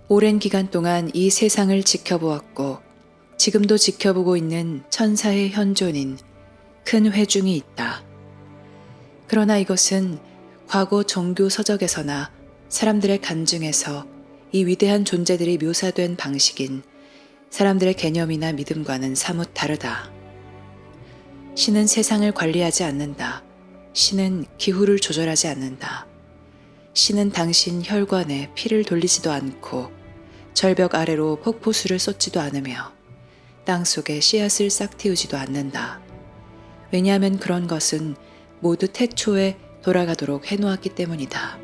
오랜 기간 동안 이 세상을 지켜보았고 지금도 지켜보고 있는 천사의 현존인 큰 회중이 있다. 그러나 이것은 과거 종교 서적에서나 사람들의 간증에서 이 위대한 존재들이 묘사된 방식인 사람들의 개념이나 믿음과는 사뭇 다르다. 신은 세상을 관리하지 않는다. 신은 기후를 조절하지 않는다. 신은 당신 혈관에 피를 돌리지도 않고 절벽 아래로 폭포수를 쏟지도 않으며 땅 속에 씨앗을 싹 틔우지도 않는다. 왜냐하면 그런 것은 모두 태초에 돌아가도록 해놓았기 때문이다.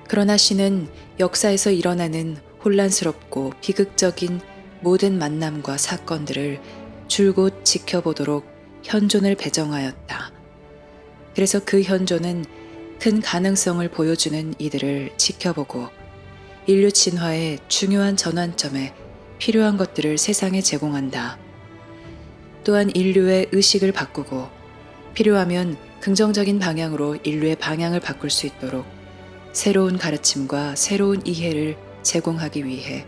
그러나 신은 역사에서 일어나는 혼란스럽고 비극적인 모든 만남과 사건들을 줄곧 지켜보도록 현존을 배정하였다. 그래서 그 현존은 큰 가능성을 보여주는 이들을 지켜보고 인류 진화의 중요한 전환점에 필요한 것들을 세상에 제공한다. 또한 인류의 의식을 바꾸고 필요하면 긍정적인 방향으로 인류의 방향을 바꿀 수 있도록 새로운 가르침과 새로운 이해를 제공하기 위해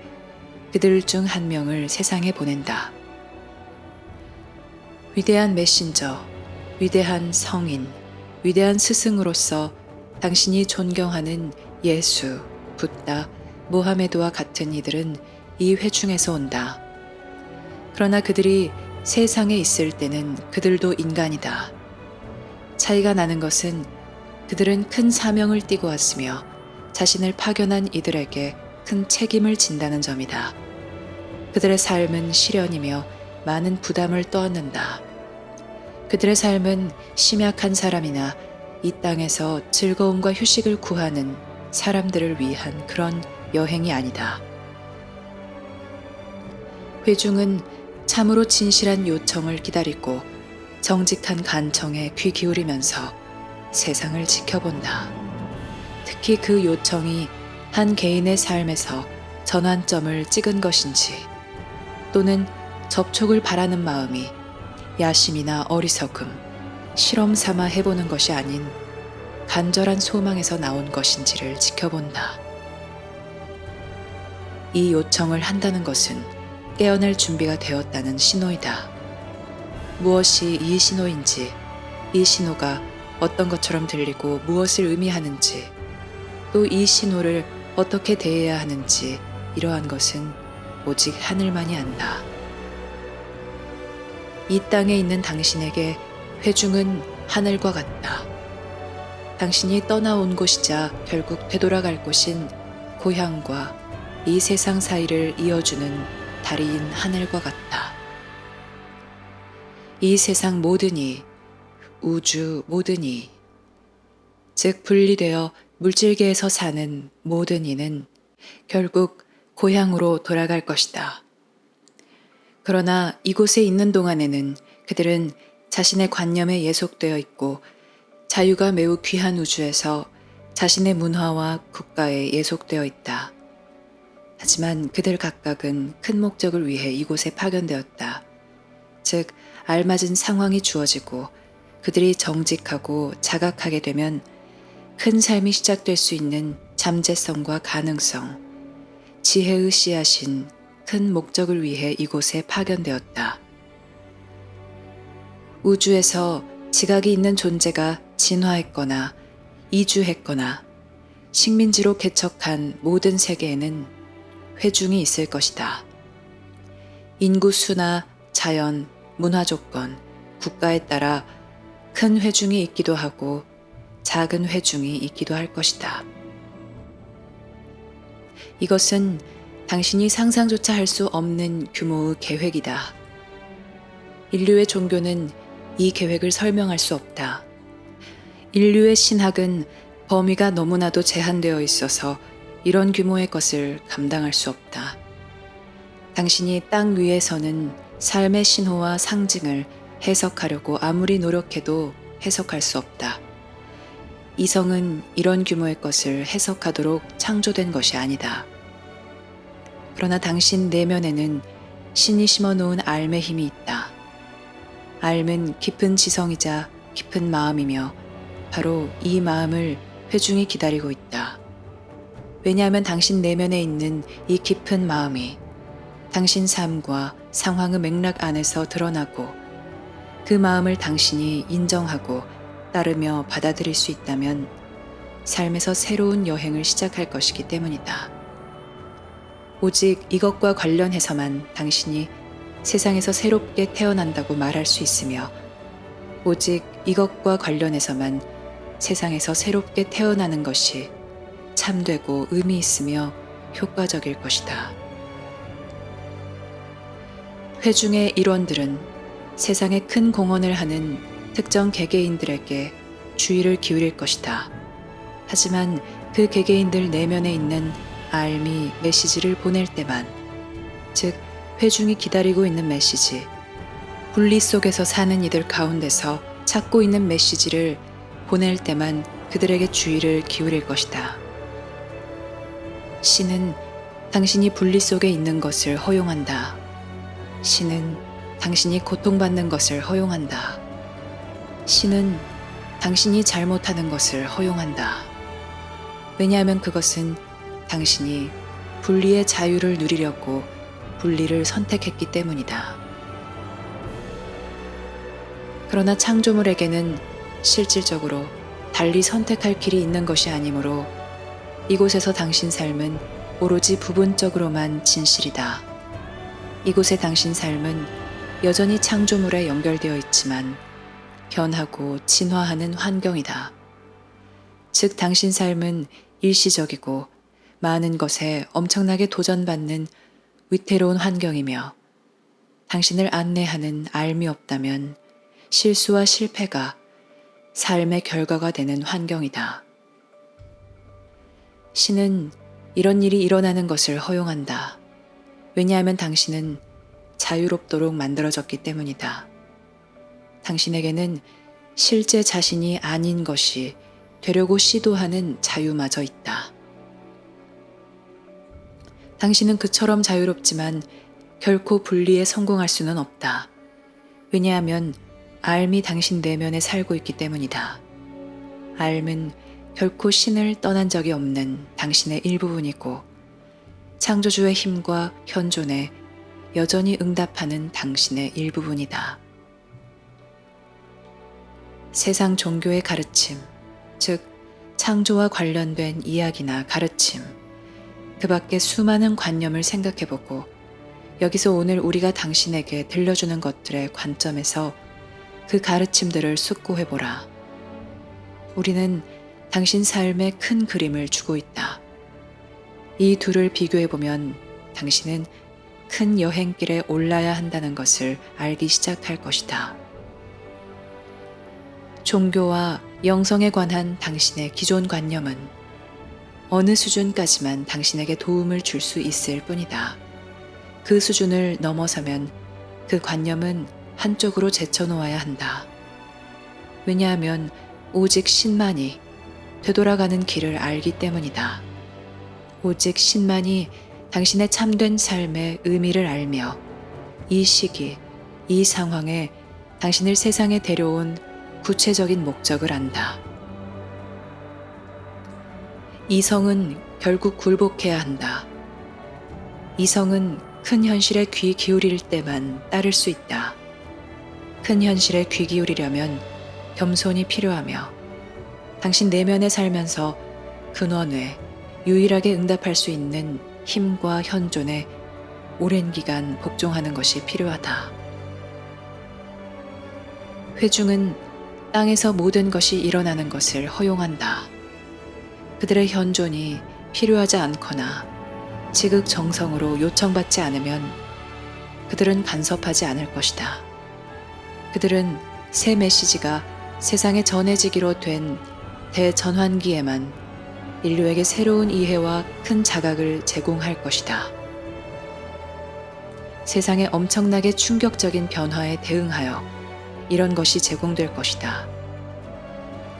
그들 중 한 명을 세상에 보낸다. 위대한 메신저, 위대한 성인, 위대한 스승으로서 당신이 존경하는 예수, 붓다, 모하메드와 같은 이들은 이 회중에서 온다. 그러나 그들이 세상에 있을 때는 그들도 인간이다. 차이가 나는 것은 그들은 큰 사명을 띠고 왔으며 자신을 파견한 이들에게 큰 책임을 진다는 점이다. 그들의 삶은 시련이며 많은 부담을 떠안는다. 그들의 삶은 심약한 사람이나 이 땅에서 즐거움과 휴식을 구하는 사람들을 위한 그런 여행이 아니다. 회중은 참으로 진실한 요청을 기다리고 정직한 간청에 귀 기울이면서 세상을 지켜본다. 특히 그 요청이 한 개인의 삶에서 전환점을 찍은 것인지 또는 접촉을 바라는 마음이 야심이나 어리석음, 실험 삼아 해보는 것이 아닌 간절한 소망에서 나온 것인지를 지켜본다. 이 요청을 한다는 것은 깨어날 준비가 되었다는 신호이다. 무엇이 이 신호인지, 이 신호가 어떤 것처럼 들리고 무엇을 의미하는지, 또 이 신호를 어떻게 대해야 하는지 이러한 것은 오직 하늘만이 안다. 이 땅에 있는 당신에게 회중은 하늘과 같다. 당신이 떠나온 곳이자 결국 되돌아갈 곳인 고향과 이 세상 사이를 이어주는 다리인 하늘과 같다. 이 세상 모든 이, 우주 모든 이, 즉 분리되어 물질계에서 사는 모든 이는 결국 고향으로 돌아갈 것이다. 그러나 이곳에 있는 동안에는 그들은 자신의 관념에 예속되어 있고 자유가 매우 귀한 우주에서 자신의 문화와 국가에 예속되어 있다. 하지만 그들 각각은 큰 목적을 위해 이곳에 파견되었다. 즉, 알맞은 상황이 주어지고 그들이 정직하고 자각하게 되면 큰 삶이 시작될 수 있는 잠재성과 가능성, 지혜의 씨앗인 큰 목적을 위해 이곳에 파견되었다. 우주에서 지각이 있는 존재가 진화했거나 이주했거나 식민지로 개척한 모든 세계에는 회중이 있을 것이다. 인구 수나 자연, 문화 조건, 국가에 따라 큰 회중이 있기도 하고 작은 회중이 있기도 할 것이다. 이것은 당신이 상상조차 할 수 없는 규모의 계획이다. 인류의 종교는 이 계획을 설명할 수 없다. 인류의 신학은 범위가 너무나도 제한되어 있어서 이런 규모의 것을 감당할 수 없다. 당신이 땅 위에서는 삶의 신호와 상징을 해석하려고 아무리 노력해도 해석할 수 없다. 이성은 이런 규모의 것을 해석하도록 창조된 것이 아니다. 그러나 당신 내면에는 신이 심어놓은 알의 힘이 있다. 알은 깊은 지성이자 깊은 마음이며 바로 이 마음을 회중이 기다리고 있다. 왜냐하면 당신 내면에 있는 이 깊은 마음이 당신 삶과 상황의 맥락 안에서 드러나고 그 마음을 당신이 인정하고 따르며 받아들일 수 있다면 삶에서 새로운 여행을 시작할 것이기 때문이다. 오직 이것과 관련해서만 당신이 세상에서 새롭게 태어난다고 말할 수 있으며 오직 이것과 관련해서만 세상에서 새롭게 태어나는 것이 참되고 의미 있으며 효과적일 것이다. 회중의 일원들은 세상에 큰 공헌을 하는 특정 개개인들에게 주의를 기울일 것이다. 하지만 그 개개인들 내면에 있는 알미 메시지를 보낼 때만, 즉 회중이 기다리고 있는 메시지, 분리 속에서 사는 이들 가운데서 찾고 있는 메시지를 보낼 때만 그들에게 주의를 기울일 것이다. 신은 당신이 분리 속에 있는 것을 허용한다. 신은 당신이 고통받는 것을 허용한다. 신은 당신이 잘못하는 것을 허용한다. 왜냐하면 그것은 당신이 분리의 자유를 누리려고 분리를 선택했기 때문이다. 그러나 창조물에게는 실질적으로 달리 선택할 길이 있는 것이 아니므로 이곳에서 당신 삶은 오로지 부분적으로만 진실이다. 이곳의 당신 삶은 여전히 창조물에 연결되어 있지만 변하고 진화하는 환경이다. 즉 당신 삶은 일시적이고 많은 것에 엄청나게 도전받는 위태로운 환경이며 당신을 안내하는 알미 없다면 실수와 실패가 삶의 결과가 되는 환경이다. 신은 이런 일이 일어나는 것을 허용한다. 왜냐하면 당신은 자유롭도록 만들어졌기 때문이다. 당신에게는 실제 자신이 아닌 것이 되려고 시도하는 자유마저 있다. 당신은 그처럼 자유롭지만 결코 분리에 성공할 수는 없다. 왜냐하면 알미 당신 내면에 살고 있기 때문이다. 알은 결코 신을 떠난 적이 없는 당신의 일부분이고 창조주의 힘과 현존에 여전히 응답하는 당신의 일부분이다. 세상 종교의 가르침, 즉 창조와 관련된 이야기나 가르침, 그 밖에 수많은 관념을 생각해보고 여기서 오늘 우리가 당신에게 들려주는 것들의 관점에서 그 가르침들을 숙고해보라. 우리는 당신 삶에 큰 그림을 주고 있다. 이 둘을 비교해보면 당신은 큰 여행길에 올라야 한다는 것을 알기 시작할 것이다. 종교와 영성에 관한 당신의 기존 관념은 어느 수준까지만 당신에게 도움을 줄 수 있을 뿐이다. 그 수준을 넘어서면 그 관념은 한쪽으로 제쳐놓아야 한다. 왜냐하면 오직 신만이 되돌아가는 길을 알기 때문이다. 오직 신만이 당신의 참된 삶의 의미를 알며 이 시기, 이 상황에 당신을 세상에 데려온 구체적인 목적을 안다. 이성은 결국 굴복해야 한다. 이성은 큰 현실에 귀 기울일 때만 따를 수 있다. 큰 현실에 귀 기울이려면 겸손이 필요하며 당신 내면에 살면서 근원에 유일하게 응답할 수 있는 힘과 현존에 오랜 기간 복종하는 것이 필요하다. 회중은 땅에서 모든 것이 일어나는 것을 허용한다. 그들의 현존이 필요하지 않거나 지극정성으로 요청받지 않으면 그들은 간섭하지 않을 것이다. 그들은 새 메시지가 세상에 전해지기로 된 대전환기에만 인류에게 새로운 이해와 큰 자각을 제공할 것이다. 세상의 엄청나게 충격적인 변화에 대응하여 이런 것이 제공될 것이다.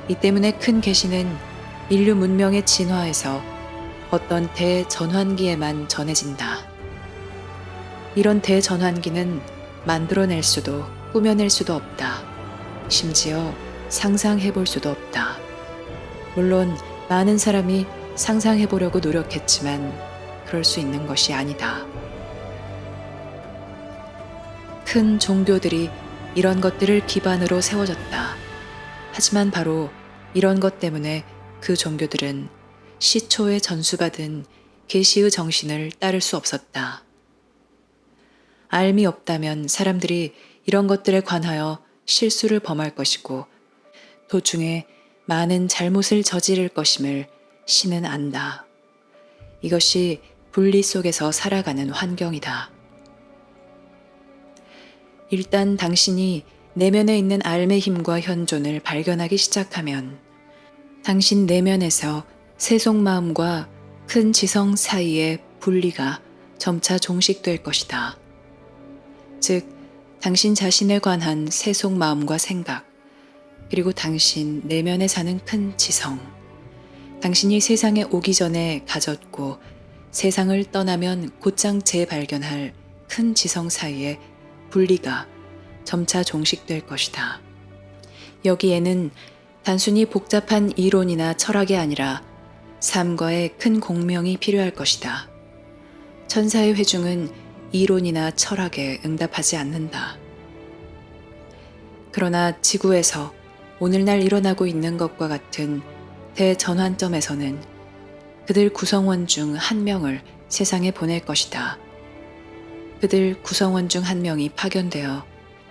이 때문에 큰 계시는 인류 문명의 진화에서 어떤 대전환기에만 전해진다. 이런 대전환기는 만들어낼 수도 꾸며낼 수도 없다. 심지어 상상해 볼 수도 없다. 물론 많은 사람이 상상해 보려고 노력했지만 그럴 수 있는 것이 아니다. 큰 종교들이 이런 것들을 기반으로 세워졌다. 하지만 바로 이런 것 때문에 그 종교들은 시초에 전수받은 계시의 정신을 따를 수 없었다. 알미 없다면 사람들이 이런 것들에 관하여 실수를 범할 것이고 도중에 많은 잘못을 저지를 것임을 신은 안다. 이것이 분리 속에서 살아가는 환경이다. 일단 당신이 내면에 있는 알의 힘과 현존을 발견하기 시작하면 당신 내면에서 세속마음과 큰 지성 사이의 분리가 점차 종식될 것이다. 즉, 당신 자신에 관한 세속마음과 생각, 그리고 당신 내면에 사는 큰 지성, 당신이 세상에 오기 전에 가졌고 세상을 떠나면 곧장 재발견할 큰 지성 사이의 분리가 점차 종식될 것이다. 여기에는 단순히 복잡한 이론이나 철학이 아니라 삶과의 큰 공명이 필요할 것이다. 천사의 회중은 이론이나 철학에 응답하지 않는다. 그러나 지구에서 오늘날 일어나고 있는 것과 같은 대전환점에서는 그들 구성원 중 한 명을 세상에 보낼 것이다. 그들 구성원 중 한 명이 파견되어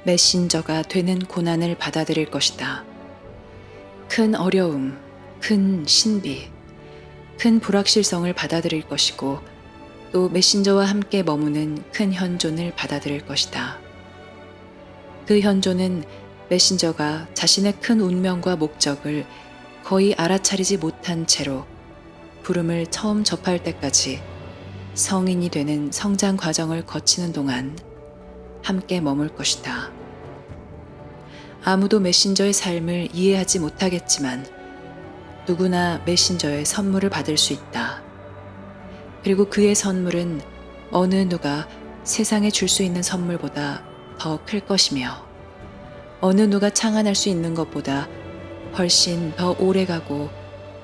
메신저가 되는 고난을 받아들일 것이다. 큰 어려움, 큰 신비, 큰 불확실성을 받아들일 것이고 또 메신저와 함께 머무는 큰 현존을 받아들일 것이다. 그 현존은 메신저가 자신의 큰 운명과 목적을 거의 알아차리지 못한 채로 부름을 처음 접할 때까지 성인이 되는 성장 과정을 거치는 동안 함께 머물 것이다. 아무도 메신저의 삶을 이해하지 못하겠지만 누구나 메신저의 선물을 받을 수 있다. 그리고 그의 선물은 어느 누가 세상에 줄 수 있는 선물보다 더 클 것이며 어느 누가 창안할 수 있는 것보다 훨씬 더 오래가고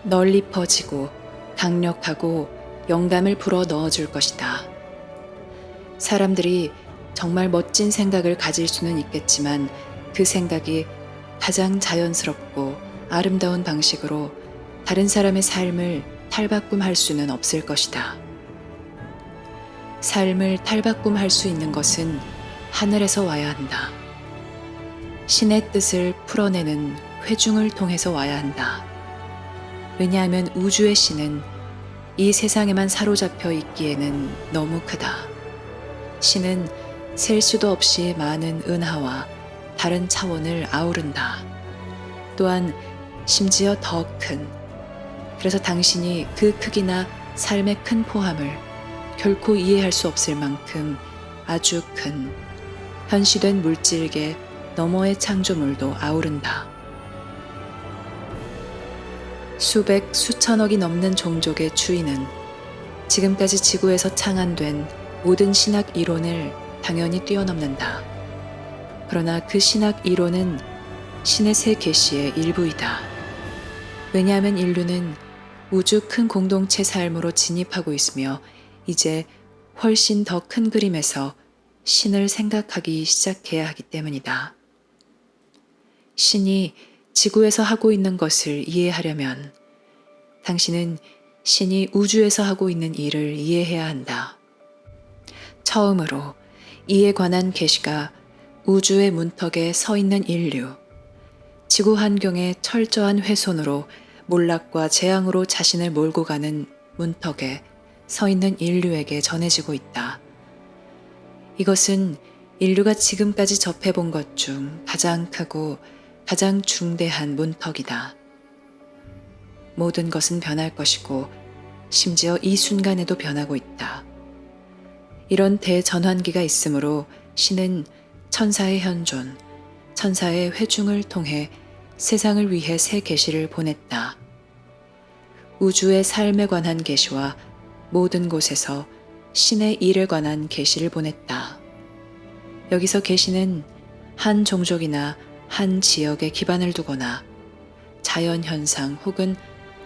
널리 퍼지고 강력하고 영감을 불어 넣어줄 것이다. 사람들이 정말 멋진 생각을 가질 수는 있겠지만 그 생각이 가장 자연스럽고 아름다운 방식으로 다른 사람의 삶을 탈바꿈할 수는 없을 것이다. 삶을 탈바꿈할 수 있는 것은 하늘에서 와야 한다. 신의 뜻을 풀어내는 회중을 통해서 와야 한다. 왜냐하면 우주의 신은 이 세상에만 사로잡혀 있기에는 너무 크다. 신은 셀 수도 없이 많은 은하와 다른 차원을 아우른다. 또한 심지어 더 큰, 그래서 당신이 그 크기나 삶의 큰 포함을 결코 이해할 수 없을 만큼 아주 큰 현시된 물질계 너머의 창조물도 아우른다. 수백, 수천억이 넘는 종족의 주인은 지금까지 지구에서 창안된 모든 신학 이론을 당연히 뛰어넘는다. 그러나 그 신학 이론은 신의 세 계시의 일부이다. 왜냐하면 인류는 우주 큰 공동체 삶으로 진입하고 있으며 이제 훨씬 더 큰 그림에서 신을 생각하기 시작해야 하기 때문이다. 신이 지구에서 하고 있는 것을 이해하려면 당신은 신이 우주에서 하고 있는 일을 이해해야 한다. 처음으로 이에 관한 계시가 우주의 문턱에 서 있는 인류, 지구 환경의 철저한 훼손으로 몰락과 재앙으로 자신을 몰고 가는 문턱에 서 있는 인류에게 전해지고 있다. 이것은 인류가 지금까지 접해본 것 중 가장 크고 가장 중대한 문턱이다. 모든 것은 변할 것이고 심지어 이 순간에도 변하고 있다. 이런 대전환기가 있으므로 신은 천사의 현존, 천사의 회중을 통해 세상을 위해 새 계시를 보냈다. 우주의 삶에 관한 계시와 모든 곳에서 신의 일에 관한 계시를 보냈다. 여기서 계시는 한 종족이나 한 지역에 기반을 두거나 자연 현상 혹은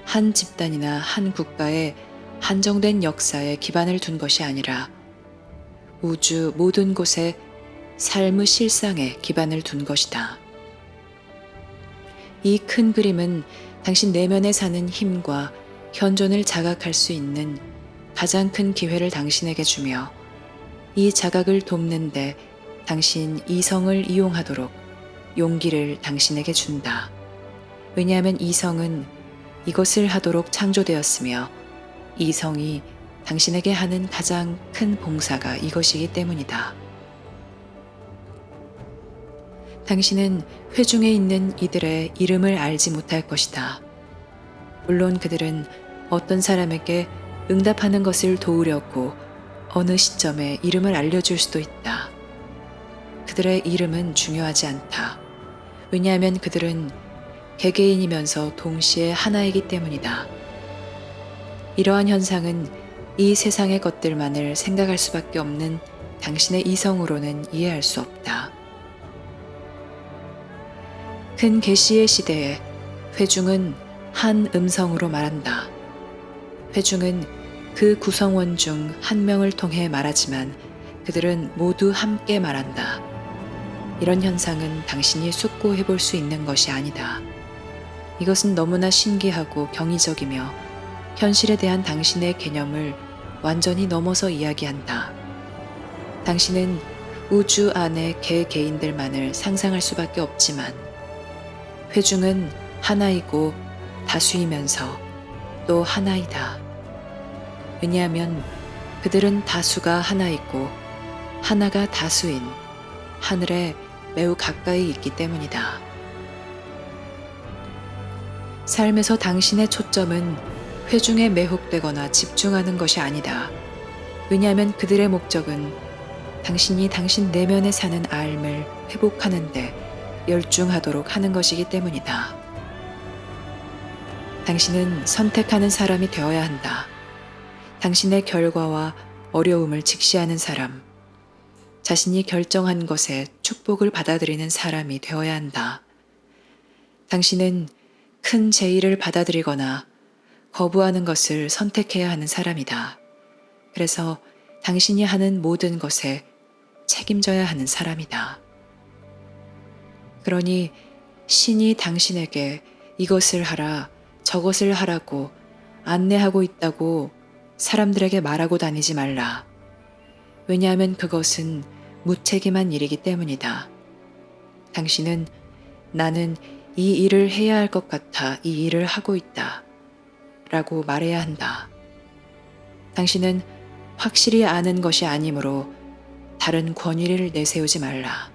한 집단이나 한 국가의 한정된 역사에 기반을 둔 것이 아니라 우주 모든 곳에 삶의 실상에 기반을 둔 것이다. 이 큰 그림은 당신 내면에 사는 힘과 현존을 자각할 수 있는 가장 큰 기회를 당신에게 주며 이 자각을 돕는데 당신 이성을 이용하도록 용기를 당신에게 준다. 왜냐하면 이성은 이것을 하도록 창조되었으며 이성이 당신에게 하는 가장 큰 봉사가 이것이기 때문이다. 당신은 회중에 있는 이들의 이름을 알지 못할 것이다. 물론 그들은 어떤 사람에게 응답하는 것을 도우려고 어느 시점에 이름을 알려줄 수도 있다. 그들의 이름은 중요하지 않다. 왜냐하면 그들은 개개인이면서 동시에 하나이기 때문이다. 이러한 현상은 이 세상의 것들만을 생각할 수밖에 없는 당신의 이성으로는 이해할 수 없다. 큰 계시의 시대에 회중은 한 음성으로 말한다. 회중은 그 구성원 중 한 명을 통해 말하지만 그들은 모두 함께 말한다. 이런 현상은 당신이 숙고해 볼 수 있는 것이 아니다. 이것은 너무나 신기하고 경이적이며 현실에 대한 당신의 개념을 완전히 넘어서 이야기한다. 당신은 우주 안의 개개인들만을 상상할 수밖에 없지만 회중은 하나이고 다수이면서 또 하나이다. 왜냐하면 그들은 다수가 하나이고 하나가 다수인 하늘에 매우 가까이 있기 때문이다. 삶에서 당신의 초점은 회중에 매혹되거나 집중하는 것이 아니다. 왜냐하면 그들의 목적은 당신이 당신 내면에 사는 알을 회복하는 데 열중하도록 하는 것이기 때문이다. 당신은 선택하는 사람이 되어야 한다. 당신의 결과와 어려움을 직시하는 사람, 자신이 결정한 것에 축복을 받아들이는 사람이 되어야 한다. 당신은 큰 제의를 받아들이거나 거부하는 것을 선택해야 하는 사람이다. 그래서 당신이 하는 모든 것에 책임져야 하는 사람이다. 그러니 신이 당신에게 이것을 하라, 저것을 하라고 안내하고 있다고 사람들에게 말하고 다니지 말라. 왜냐하면 그것은 무책임한 일이기 때문이다. 당신은 나는 이 일을 해야 할 것 같아 이 일을 하고 있다. 라고 말해야 한다. 당신은 확실히 아는 것이 아니므로 다른 권위를 내세우지 말라.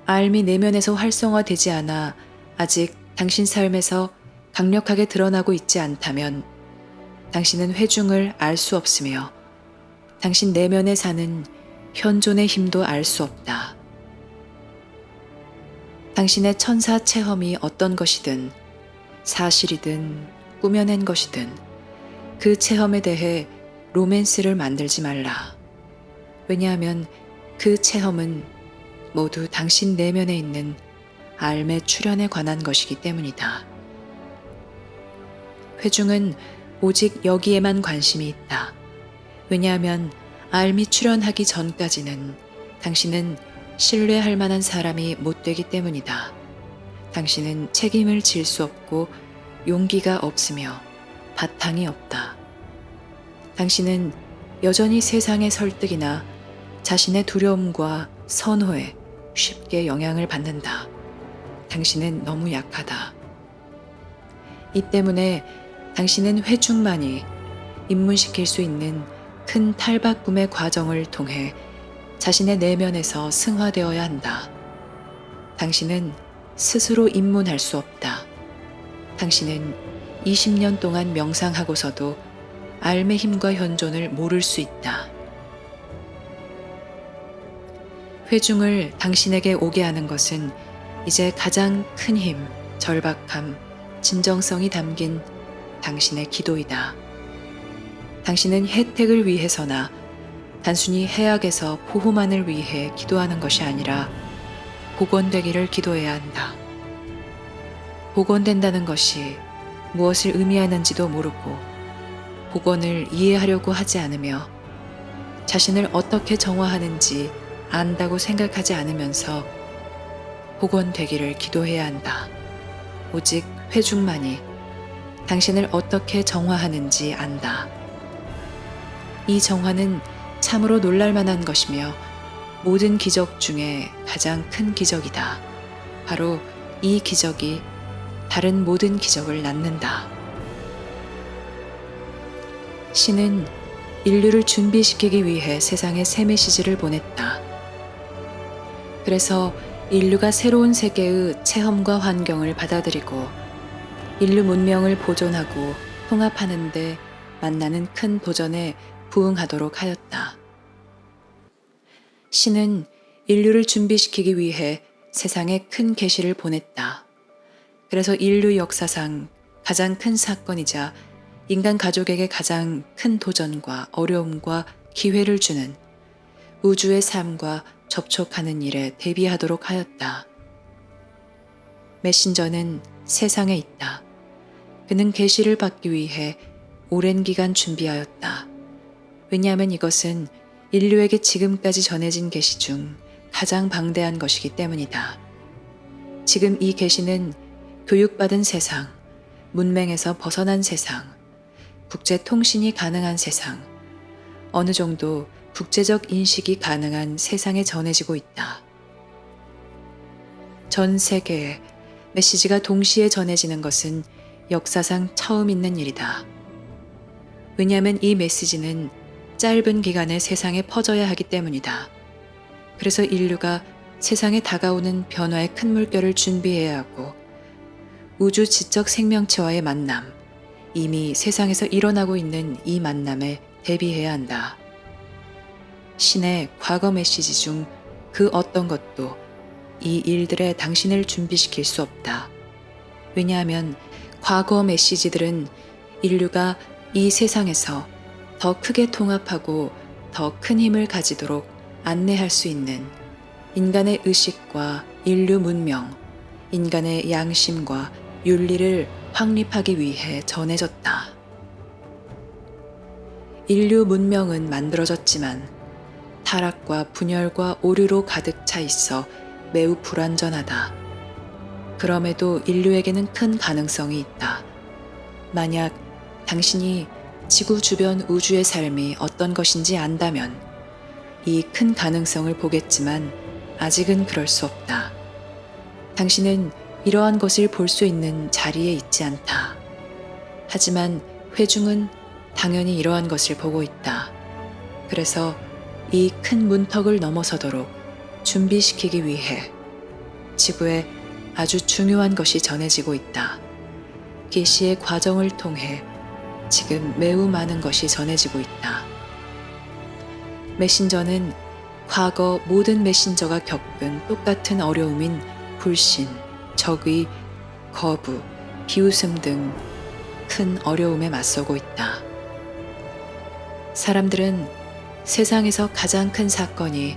알미 내면에서 활성화되지 않아 아직 당신 삶에서 강력하게 드러나고 있지 않다면 당신은 회중을 알 수 없으며 당신 내면에 사는 현존의 힘도 알 수 없다. 당신의 천사 체험이 어떤 것이든 사실이든 꾸며낸 것이든 그 체험에 대해 로맨스를 만들지 말라. 왜냐하면 그 체험은 모두 당신 내면에 있는 알의 출현에 관한 것이기 때문이다. 회중은 오직 여기에만 관심이 있다. 왜냐하면 알미 출현하기 전까지는 당신은 신뢰할 만한 사람이 못 되기 때문이다. 당신은 책임을 질 수 없고 용기가 없으며 바탕이 없다. 당신은 여전히 세상의 설득이나 자신의 두려움과 선호에 쉽게 영향을 받는다. 당신은 너무 약하다. 이 때문에 당신은 회중만이 입문시킬 수 있는 큰 탈바꿈의 과정을 통해 자신의 내면에서 승화되어야 한다. 당신은 스스로 입문할 수 없다. 당신은 20년 동안 명상하고서도 알의 힘과 현존을 모를 수 있다. 회중을 당신에게 오게 하는 것은 이제 가장 큰 힘, 절박함, 진정성이 담긴 당신의 기도이다. 당신은 혜택을 위해서나 단순히 해악에서 보호만을 위해 기도하는 것이 아니라 복원되기를 기도해야 한다. 복원된다는 것이 무엇을 의미하는지도 모르고 복원을 이해하려고 하지 않으며 자신을 어떻게 정화하는지 안다고 생각하지 않으면서 복원되기를 기도해야 한다. 오직 회중만이 당신을 어떻게 정화하는지 안다. 이 정화는 참으로 놀랄만한 것이며 모든 기적 중에 가장 큰 기적이다. 바로 이 기적이 다른 모든 기적을 낳는다. 신은 인류를 준비시키기 위해 세상에 새 메시지를 보냈다. 그래서 인류가 새로운 세계의 체험과 환경을 받아들이고 인류 문명을 보존하고 통합하는 데 만나는 큰 도전에 부응하도록 하였다. 신은 인류를 준비시키기 위해 세상에 큰 계시를 보냈다. 그래서 인류 역사상 가장 큰 사건이자 인간 가족에게 가장 큰 도전과 어려움과 기회를 주는 우주의 삶과 접촉하는 일에 대비하도록 하였다. 메신저는 세상에 있다. 그는 계시를 받기 위해 오랜 기간 준비하였다. 왜냐하면 이것은 인류에게 지금까지 전해진 계시 중 가장 방대한 것이기 때문이다. 지금 이 계시는 교육받은 세상, 문맹에서 벗어난 세상, 국제 통신이 가능한 세상, 어느 정도 국제적 인식이 가능한 세상에 전해지고 있다. 전 세계에 메시지가 동시에 전해지는 것은 역사상 처음 있는 일이다. 왜냐하면 이 메시지는 짧은 기간에 세상에 퍼져야 하기 때문이다. 그래서 인류가 세상에 다가오는 변화의 큰 물결을 준비해야 하고 우주 지적 생명체와의 만남, 이미 세상에서 일어나고 있는 이 만남에 대비해야 한다. 신의 과거 메시지 중 그 어떤 것도 이 일들에 당신을 준비시킬 수 없다. 왜냐하면 과거 메시지들은 인류가 이 세상에서 더 크게 통합하고 더 큰 힘을 가지도록 안내할 수 있는 인간의 의식과 인류 문명, 인간의 양심과 윤리를 확립하기 위해 전해졌다. 인류 문명은 만들어졌지만 타락과 분열과 오류로 가득 차 있어 매우 불완전하다. 그럼에도 인류에게는 큰 가능성이 있다. 만약 당신이 지구 주변 우주의 삶이 어떤 것인지 안다면 이 큰 가능성을 보겠지만 아직은 그럴 수 없다. 당신은 이러한 것을 볼 수 있는 자리에 있지 않다. 하지만 회중은 당연히 이러한 것을 보고 있다. 그래서 이 큰 문턱을 넘어서도록 준비시키기 위해 지구에 아주 중요한 것이 전해지고 있다. 계시의 과정을 통해 지금 매우 많은 것이 전해지고 있다. 메신저는 과거 모든 메신저가 겪은 똑같은 어려움인 불신, 적의, 거부, 비웃음 등 큰 어려움에 맞서고 있다. 사람들은 세상에서 가장 큰 사건이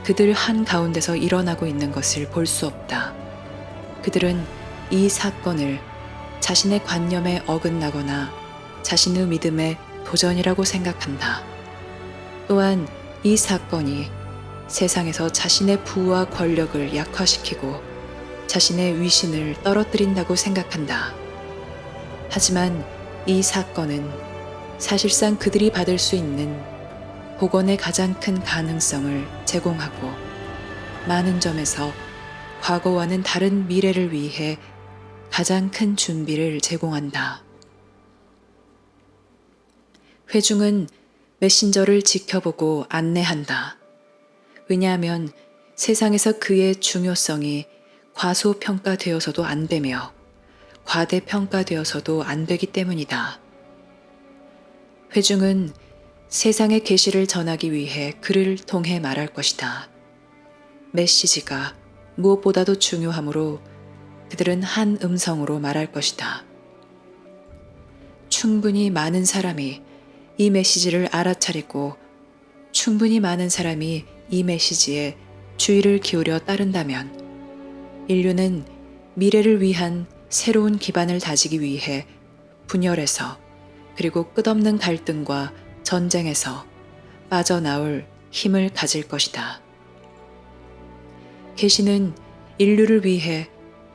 그들 한가운데서 일어나고 있는 것을 볼 수 없다. 그들은 이 사건을 자신의 관념에 어긋나거나 자신의 믿음의 도전이라고 생각한다. 또한 이 사건이 세상에서 자신의 부와 권력을 약화시키고 자신의 위신을 떨어뜨린다고 생각한다. 하지만 이 사건은 사실상 그들이 받을 수 있는 복원의 가장 큰 가능성을 제공하고 많은 점에서 과거와는 다른 미래를 위해 가장 큰 준비를 제공한다. 회중은 메신저를 지켜보고 안내한다. 왜냐하면 세상에서 그의 중요성이 과소평가되어서도 안 되며 과대평가되어서도 안 되기 때문이다. 회중은 세상의 계시를 전하기 위해 그를 통해 말할 것이다. 메시지가 무엇보다도 중요하므로 그들은 한 음성으로 말할 것이다. 충분히 많은 사람이 이 메시지를 알아차리고 충분히 많은 사람이 이 메시지에 주의를 기울여 따른다면 인류는 미래를 위한 새로운 기반을 다지기 위해 분열에서 그리고 끝없는 갈등과 전쟁에서 빠져나올 힘을 가질 것이다. 계시는 인류를 위해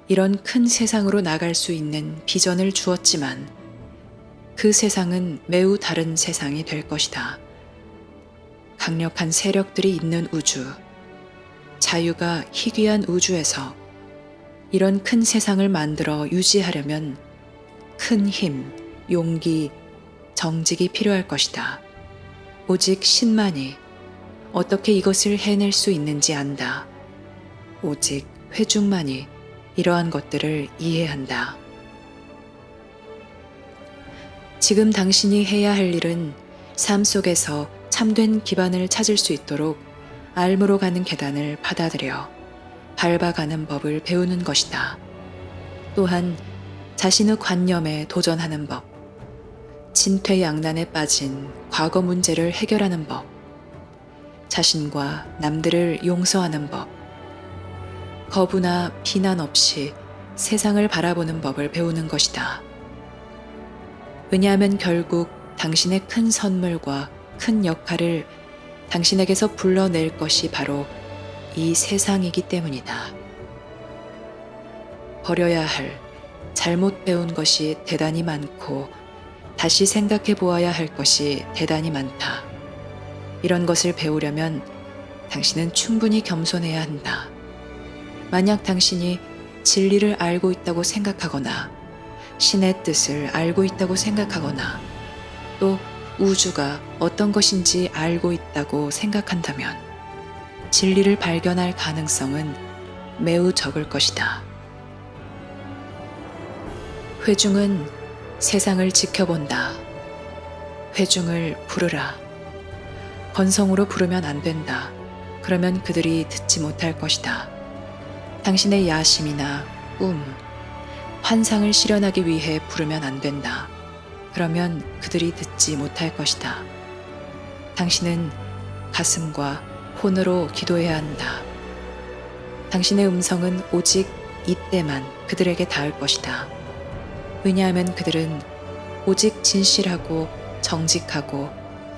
이런 큰 세상으로 나갈 수 있는 비전을 주었지만 그 세상은 매우 다른 세상이 될 것이다. 강력한 세력들이 있는 우주, 자유가 희귀한 우주에서 이런 큰 세상을 만들어 유지하려면 큰 힘, 용기, 정직이 필요할 것이다. 오직 신만이 어떻게 이것을 해낼 수 있는지 안다. 오직 회중만이 이러한 것들을 이해한다. 지금 당신이 해야 할 일은 삶 속에서 참된 기반을 찾을 수 있도록 알므로 가는 계단을 받아들여 밟아가는 법을 배우는 것이다. 또한 자신의 관념에 도전하는 법, 진퇴양난에 빠진 과거 문제를 해결하는 법, 자신과 남들을 용서하는 법, 거부나 비난 없이 세상을 바라보는 법을 배우는 것이다. 왜냐하면 결국 당신의 큰 선물과 큰 역할을 당신에게서 불러낼 것이 바로 이 세상이기 때문이다. 버려야 할 잘못 배운 것이 대단히 많고 다시 생각해 보아야 할 것이 대단히 많다. 이런 것을 배우려면 당신은 충분히 겸손해야 한다. 만약 당신이 진리를 알고 있다고 생각하거나 신의 뜻을 알고 있다고 생각하거나 또 우주가 어떤 것인지 알고 있다고 생각한다면 진리를 발견할 가능성은 매우 적을 것이다. 회중은 세상을 지켜본다. 회중을 부르라. 건성으로 부르면 안 된다. 그러면 그들이 듣지 못할 것이다. 당신의 야심이나 꿈, 환상을 실현하기 위해 부르면 안 된다. 그러면 그들이 듣지 못할 것이다. 당신은 가슴과 혼으로 기도해야 한다. 당신의 음성은 오직 이때만 그들에게 닿을 것이다. 왜냐하면 그들은 오직 진실하고 정직하고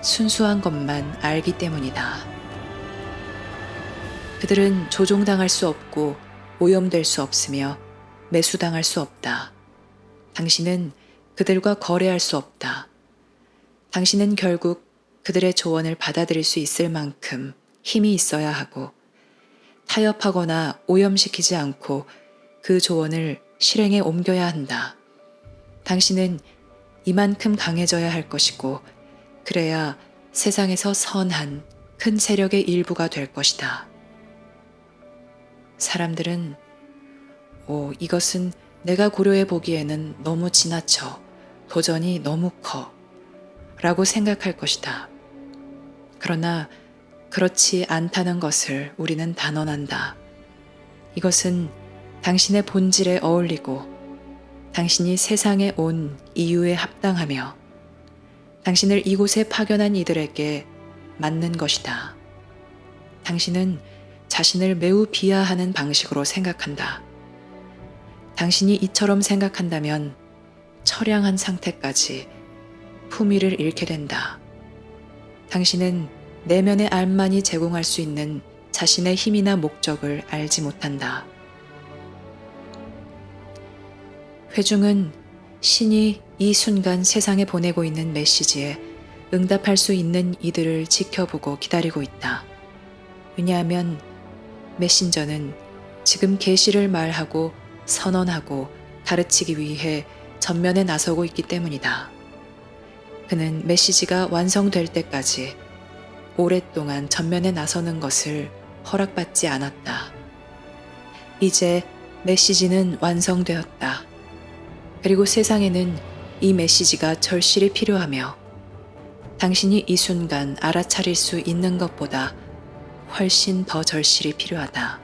순수한 것만 알기 때문이다. 그들은 조종당할 수 없고 오염될 수 없으며 매수당할 수 없다. 당신은 그들과 거래할 수 없다. 당신은 결국 그들의 조언을 받아들일 수 있을 만큼 힘이 있어야 하고 타협하거나 오염시키지 않고 그 조언을 실행에 옮겨야 한다. 당신은 이만큼 강해져야 할 것이고 그래야 세상에서 선한 큰 세력의 일부가 될 것이다. 사람들은 이것은 내가 고려해 보기에는 너무 지나쳐 도전이 너무 커 라고 생각할 것이다. 그러나 그렇지 않다는 것을 우리는 단언한다. 이것은 당신의 본질에 어울리고 당신이 세상에 온 이유에 합당하며 당신을 이곳에 파견한 이들에게 맞는 것이다. 당신은 자신을 매우 비하하는 방식으로 생각한다. 당신이 이처럼 생각한다면 처량한 상태까지 품위를 잃게 된다. 당신은 내면의 알만이 제공할 수 있는 자신의 힘이나 목적을 알지 못한다. 회중은 신이 이 순간 세상에 보내고 있는 메시지에 응답할 수 있는 이들을 지켜보고 기다리고 있다. 왜냐하면 메신저는 지금 계시를 말하고 선언하고 가르치기 위해 전면에 나서고 있기 때문이다. 그는 메시지가 완성될 때까지 오랫동안 전면에 나서는 것을 허락받지 않았다. 이제 메시지는 완성되었다. 그리고 세상에는 이 메시지가 절실히 필요하며 당신이 이 순간 알아차릴 수 있는 것보다 훨씬 더 절실히 필요하다.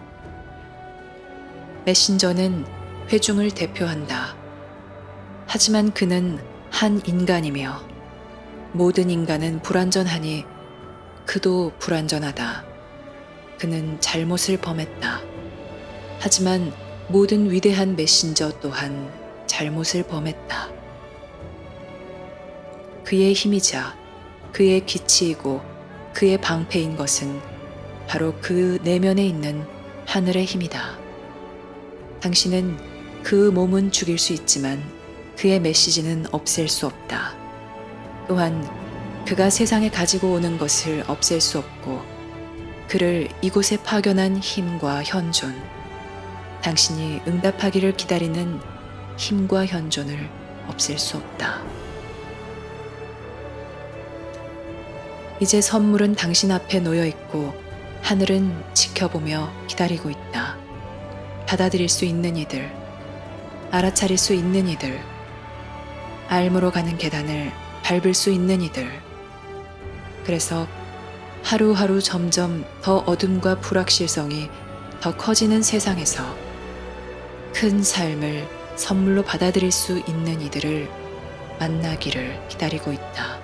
메신저는 회중을 대표한다. 하지만 그는 한 인간이며 모든 인간은 불완전하니 그도 불완전하다. 그는 잘못을 범했다. 하지만 모든 위대한 메신저 또한 잘못을 범했다. 그의 힘이자 그의 기치이고 그의 방패인 것은 바로 그 내면에 있는 하늘의 힘이다. 당신은 그 몸은 죽일 수 있지만 그의 메시지는 없앨 수 없다. 또한 그가 세상에 가지고 오는 것을 없앨 수 없고 그를 이곳에 파견한 힘과 현존, 당신이 응답하기를 기다리는 힘과 현존을 없앨 수 없다. 이제 선물은 당신 앞에 놓여 있고 하늘은 지켜보며 기다리고 있다. 받아들일 수 있는 이들, 알아차릴 수 있는 이들, 알므로 가는 계단을 밟을 수 있는 이들. 그래서 하루하루 점점 더 어둠과 불확실성이 더 커지는 세상에서 큰 삶을 선물로 받아들일 수 있는 이들을 만나기를 기다리고 있다.